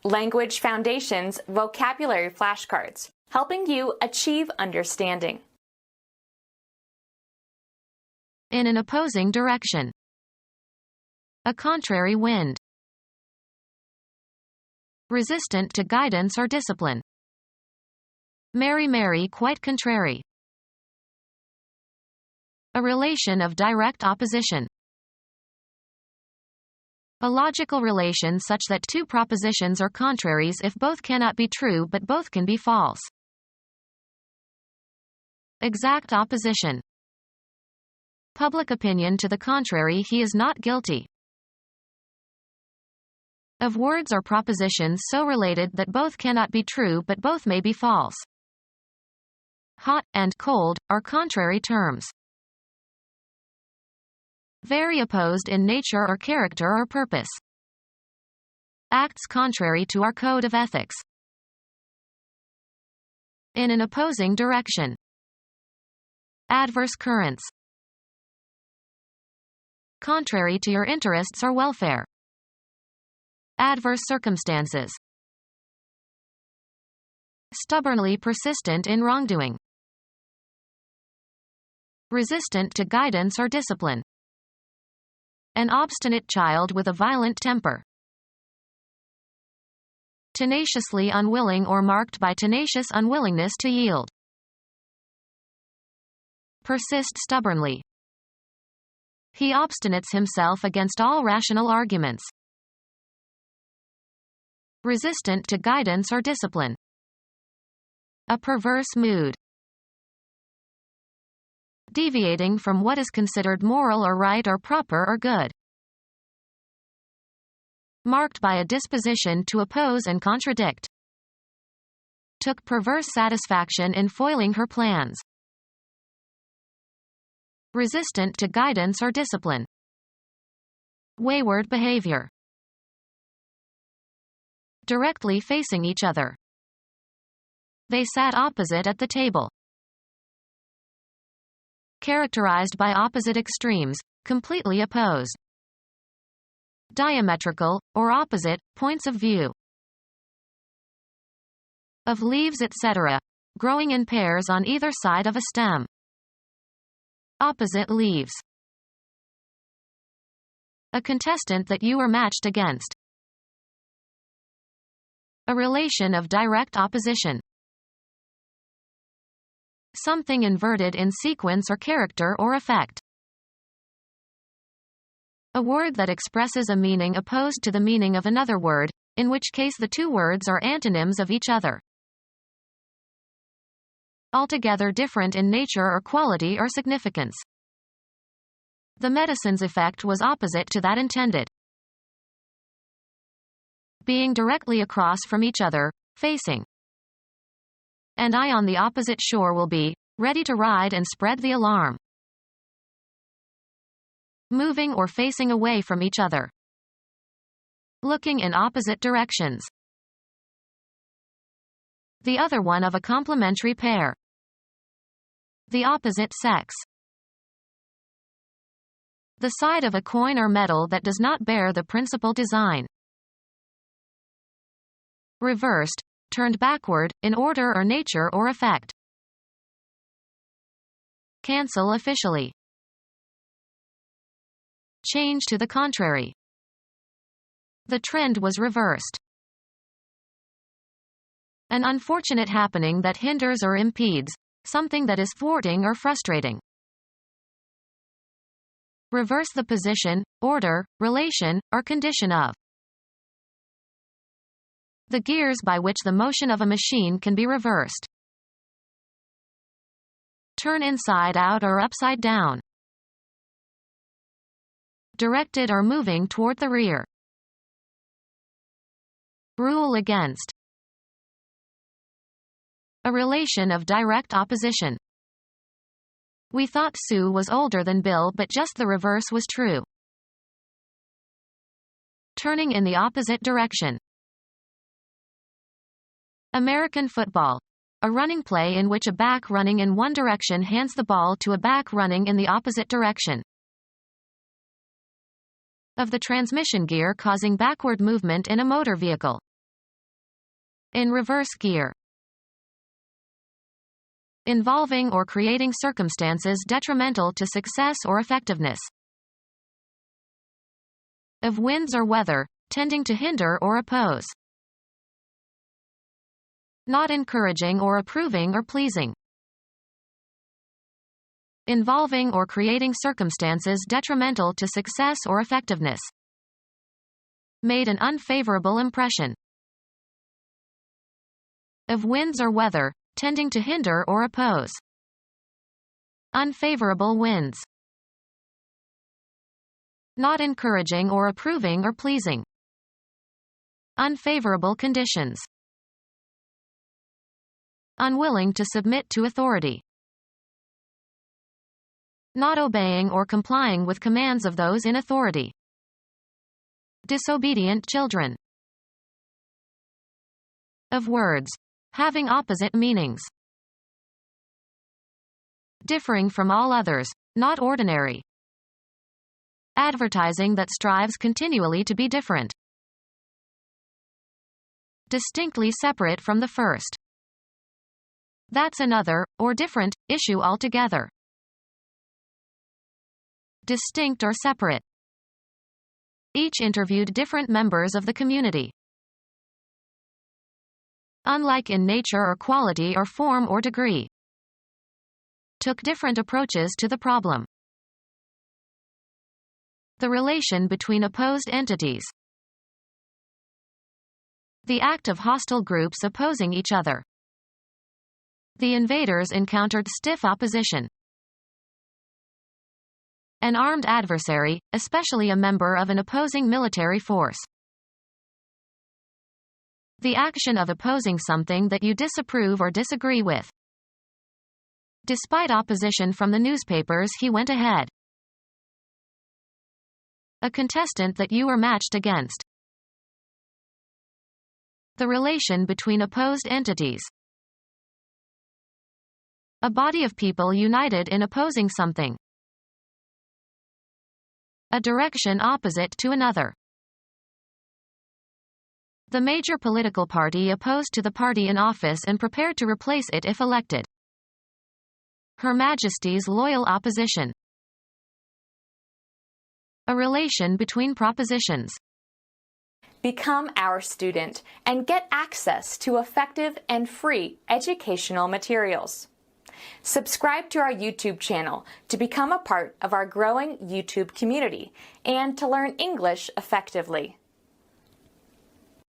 Language Foundations Vocabulary Flashcards, helping you achieve understanding. In an opposing direction. A contrary wind. Resistant to guidance or discipline. Merry, quite contrary. A relation of direct opposition. A logical relation such that two propositions are contraries if both cannot be true but both can be false. Exact opposition. Public opinion to the contrary, he is not guilty. Of words or propositions so related that both cannot be true but both may be false. Hot and cold are contrary terms. Very opposed in nature or character or purpose. Acts contrary to our code of ethics. In an opposing direction. Adverse currents. Contrary to your interests or welfare. Adverse circumstances. Stubbornly persistent in wrongdoing. Resistant to guidance or discipline. An obstinate child with a violent temper. Tenaciously unwilling or marked by tenacious unwillingness to yield. Persist stubbornly. He obstinates himself against all rational arguments. Resistant to guidance or discipline. A perverse mood. Deviating from what is considered moral or right or proper or good. Marked by a disposition to oppose and contradict. Took perverse satisfaction in foiling her plans. Resistant to guidance or discipline. Wayward behavior. Directly facing each other. They sat opposite at the table. Characterized by opposite extremes, completely opposed. Diametrical, or opposite, points of view. Of leaves etc., growing in pairs on either side of a stem. Opposite leaves. A contestant that you were matched against. A relation of direct opposition. Something inverted in sequence or character or effect. A word that expresses a meaning opposed to the meaning of another word, in which case the two words are antonyms of each other. Altogether different in nature or quality or significance. The medicine's effect was opposite to that intended. Being directly across from each other, facing. And I on the opposite shore will be ready to ride and spread the alarm. Moving or facing away from each other. Looking in opposite directions. The other one of a complementary pair. The opposite sex. The side of a coin or metal that does not bear the principal design. Reversed, turned backward, in order or nature or effect. Cancel officially. Change to the contrary. The trend was reversed. An unfortunate happening that hinders or impedes, something that is thwarting or frustrating. Reverse the position, order, relation, or condition of. The gears by which the motion of a machine can be reversed. Turn inside out or upside down. Directed or moving toward the rear. Rule against. A relation of direct opposition. We thought Sue was older than Bill, but just the reverse was true. Turning in the opposite direction. American football. A running play in which a back running in one direction hands the ball to a back running in the opposite direction. Of the transmission gear causing backward movement in a motor vehicle. In reverse gear. Involving or creating circumstances detrimental to success or effectiveness. Of winds or weather, tending to hinder or oppose. Not encouraging or approving or pleasing. Involving or creating circumstances detrimental to success or effectiveness. Made an unfavorable impression. Of winds or weather, tending to hinder or oppose. Unfavorable winds. Not encouraging or approving or pleasing. Unfavorable conditions. Unwilling to submit to authority. Not obeying or complying with commands of those in authority. Disobedient children. Of words. Having opposite meanings. Differing from all others, not ordinary. Advertising that strives continually to be different. Distinctly separate from the first. That's another, or different, issue altogether. Distinct or separate. Each interviewed different members of the community. Unlike in nature or quality or form or degree. Took different approaches to the problem. The relation between opposed entities. The act of hostile groups opposing each other. The invaders encountered stiff opposition. An armed adversary, especially a member of an opposing military force. The action of opposing something that you disapprove or disagree with. Despite opposition from the newspapers, he went ahead. A contestant that you were matched against. The relation between opposed entities. A body of people united in opposing something. A direction opposite to another. The major political party opposed to the party in office and prepared to replace it if elected. Her Majesty's loyal opposition. A relation between propositions. Become our student and get access to effective and free educational materials. Subscribe to our YouTube channel to become a part of our growing YouTube community and to learn English effectively.